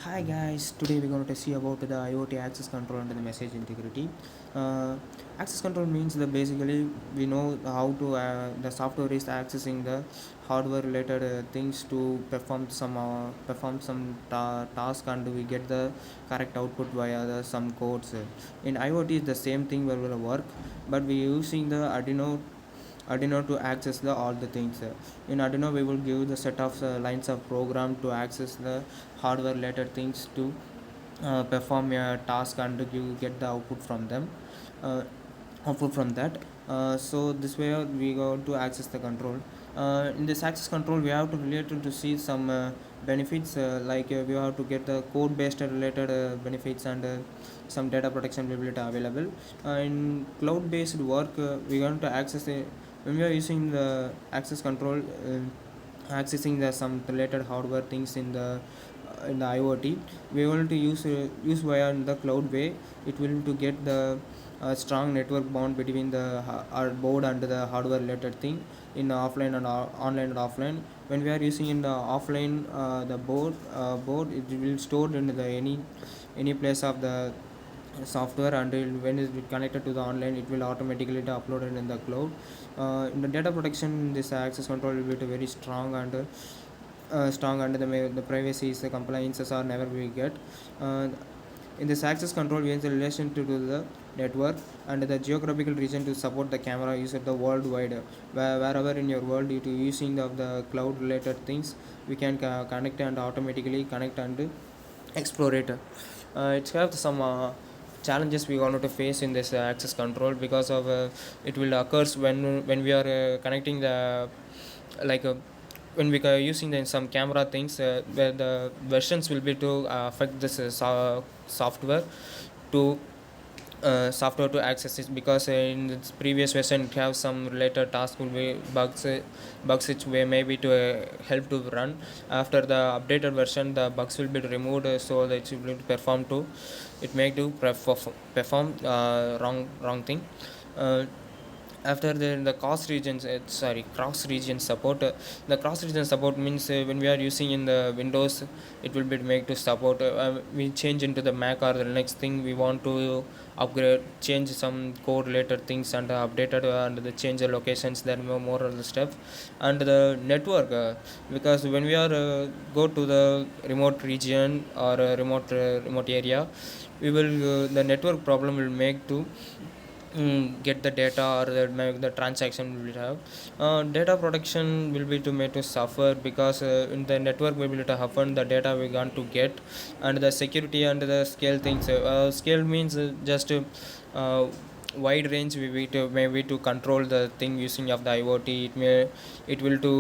Hi guys, today we're going to see about the IoT access control and the message integrity. Uh, Access control means that basically we know how to the software is accessing the hardware related things to perform some task, and we get the correct output via some codes. In IoT, the same thing will work, but we're using the Arduino to access the all the things. In Arduino, we will give the set of lines of program to access the hardware related things to perform a task, and get the uh, output from that. So this way we go to access the control. In this access control, we have to relate to see some benefits, we have to get the code based related benefits, and some data protection will be available. In cloud based work, we want to access the when we are using the access control, accessing the some related hardware things in the IoT, we want to use via the cloud way. It will to get the strong network bond between our board and the hardware related thing in offline and online and offline. When we are using in the offline, the board, it will stored in the any place of the software, and when it is connected to the online, it will automatically uploaded in the cloud. In the data protection, this access control will be very strong, and the privacy is the compliances are never we get. uh, in this access control, we have the relation to the network and the geographical region to support the camera use at the worldwide. Wherever in your world, due to using of the cloud related things, we can connect and automatically connect and explore it. It's have some challenges we going to face in this access control, because of it will occurs when we are connecting the like when we are using the some camera things, where the versions will be to affect this software to software to access it, because in its previous version it have some related task will be bugs which way maybe to help to run. After the updated version, the bugs will be removed, so that it will perform to it make to perform wrong thing. uh, After the cross region support, the cross region support means when we are using in the Windows, it will be made to support. We change into the Mac or the next thing, we want to upgrade, change some code related things, and update it, and the change the locations, then more of the stuff. And the network, because when we are go to the remote region or remote area, we will the network problem will make to get the data, or the transaction will have data protection will be to made to suffer, because in the network we will to happen the data we want to get. And the security and the scale things, scale means just wide range we need to maybe to control the thing using of the IoT. It will to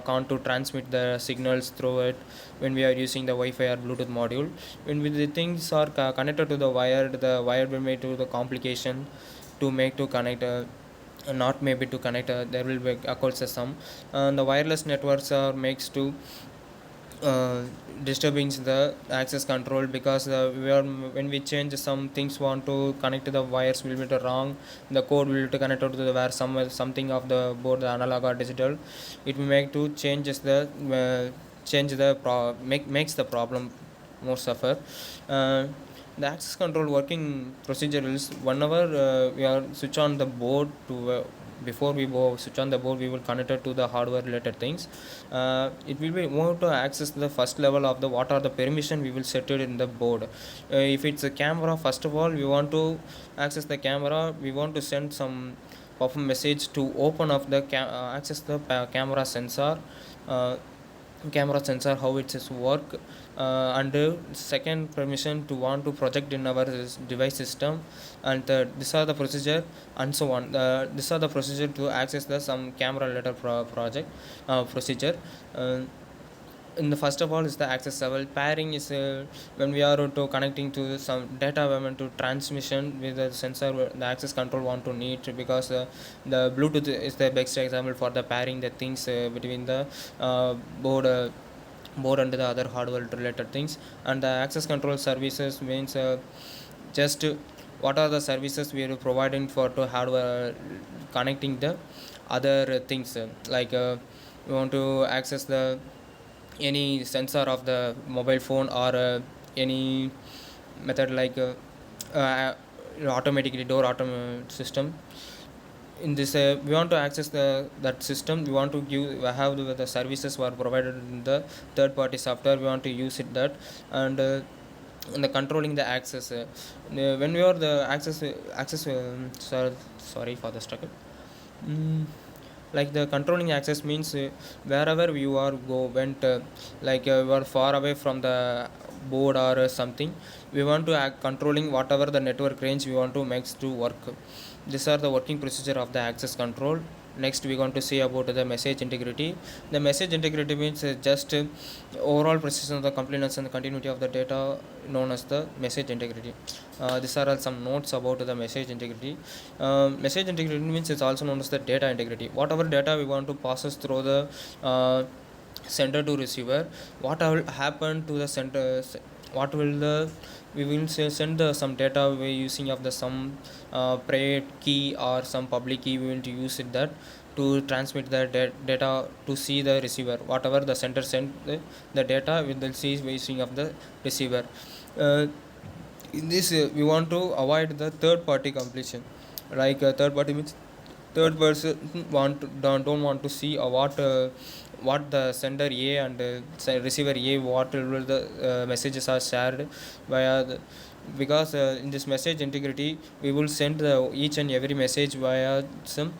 count to transmit the signals through it when we are using the Wi-Fi or Bluetooth module. When the things are connected to the wire will make to the complication to make to connect, not maybe to connect, there will be occurs some. The wireless networks are makes to uh, disturbing the access control, because when we change some things want to connect to the wires will be wrong. The code will to connect to the where something of the both the analog or digital, it will make to changes the change the makes the problem more suffer. uh, the access control working procedure is whenever we are switch on the board to before we go switch on the board, we will connect it to the hardware related things. It will be more to access the first level of the what are the permission we will set it in the board. If it's a camera, first of all we want to access the camera, we want to send some pop-up message to open up the access the camera sensor. uh, Camera sensor how it is work. And second permission to want to project in our device system. And these are the procedure, and so on. These are the procedure to access the some camera related project procedure. In the first of all is the access level. Pairing is when we are to connecting to some data we want to transmission with the sensor, the access control want to need, because the Bluetooth is the best example for the pairing the things between the uh, board uh, board and the other hardware related things. And the access control services means just what are the services we are providing for to hardware connecting the other things, we want to access the any sensor of the mobile phone, or any method like uh, automatically door autom system. In this we want to access the that system, we want to give have the services were provided in the third party software, we want to use it that. And the controlling the access, when we are the access sorry for the struggle. Mm, like the controlling access means wherever you are go went, you are far away from the board or something, we want to act controlling whatever the network range we want to make to work. These are the working procedure of the access control. Next we going to see about the message integrity. The message integrity means just overall precision of the completeness and the continuity of the data, known as the message integrity. These are all some notes about the message integrity. Message integrity means it's also known as the data integrity. Whatever data we want to process through the sender to receiver, what will happen to the center, what will the we will send the some data we using of the some private key or some public key, we will to use it that to transmit the data to see the receiver, whatever the center send the data with the see using of the receiver. uh, in this we want to avoid the third party completion. Third party means third person don't want to see what the sender A and receiver A, what will the messages are shared via the, because in this message integrity we will send the each and every message via some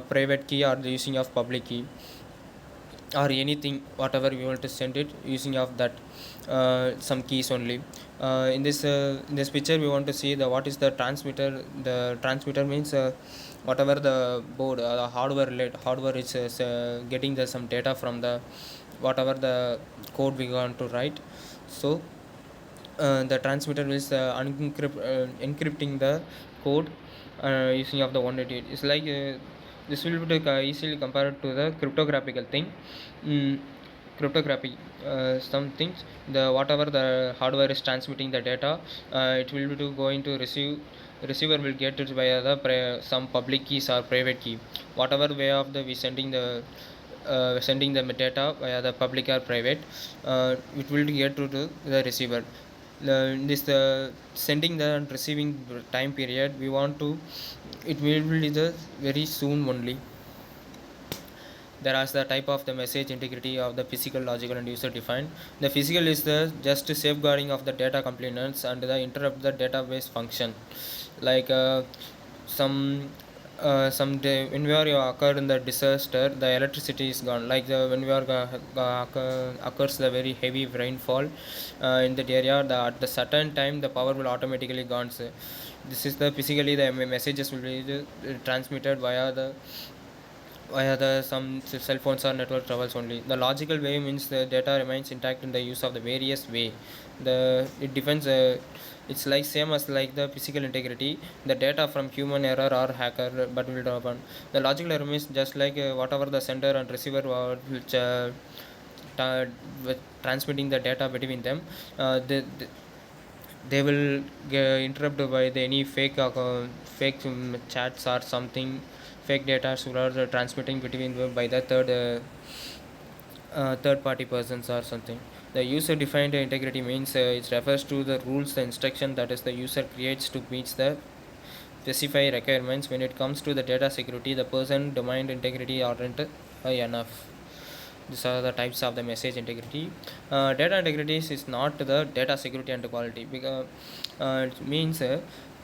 private key or the using of public key or anything whatever we want to send it using of that some keys only. In this picture we want to see the what is the transmitter. The transmitter means whatever the board the hardware hardware is getting the some data from the whatever the code we want to write. So the transmitter is encrypting the code using of the 188. It's this will be easily compared to the cryptographical thing. mm, Cryptography, some things, the whatever the hardware is transmitting the data, it will be to going to receiver will get it via the some public keys or private key, whatever way of the we sending the data via the public or private, it will get to the receiver. This the sending the and receiving time period we want to, it will be the very soon only. There is the type of the message integrity of the physical, logical, and user defined. The physical is the just safeguarding of the data components and the interrupt the database function. Like some day when we are occurred in the disaster, the electricity is gone. When we are occurs the very heavy rainfall in that area, at the certain time the power will automatically gone. So this is the physically the messages will be transmitted via the some cell phones or network travels only. The logical way means the data remains intact in the use of the various way. The it depends. It's like same as like the physical integrity. The data from human error or hacker, but will happen. The logical error means just like whatever the sender and receiver which transmitting the data between them. They will get interrupted by any fake chats or something, fake data are transmitting between by the third party persons or something. The user defined integrity means it refers to the rules, the instruction that is the user creates to meet the specify requirements. When it comes to the data security, the person domain integrity aren't enough. These are the types of the message integrity. Data integrity is not the data security and quality, because it means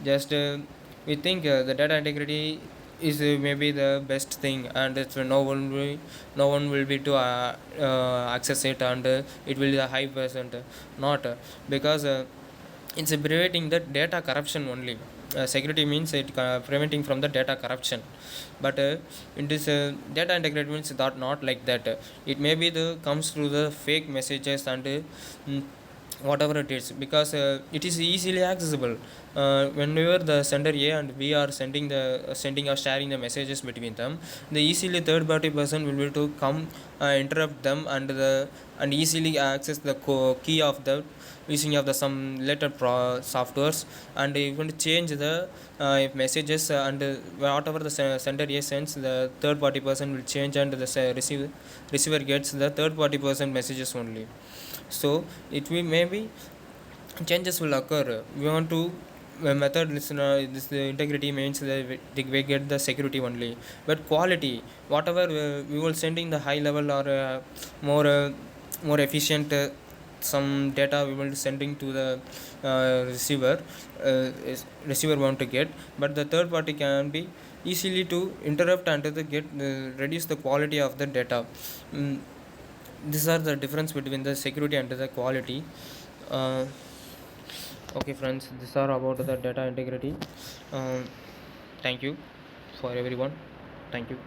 just we think the data integrity is maybe the best thing, and it's no one will be to access it, and it will be a high percent, not because it's preventing the data corruption only. Security means it preventing from the data corruption, but in this data integrity means that not like that. It may be the comes through the fake messages and whatever it is, because it is easily accessible. Whenever the sender A and we are sending or sharing the messages between them, the easily third party person will be to come, interrupt them, and easily access the key of the using of the some letter softwares, and you can change the messages, and whatever the sender A sends, the third party person will change, and the receiver gets the third party person messages only. So it will maybe changes will occur. We want to method listener this the integrity means that we get the security only, but quality, whatever we will sending the high level or more more efficient some data we will sending to the receiver, receiver want to get, but the third party can be easily to interrupt and to the get reduce the quality of the data. mm, these are the difference between the security and the quality. uh, okay friends, these are about the data integrity. um, Thank you for everyone. Thank you.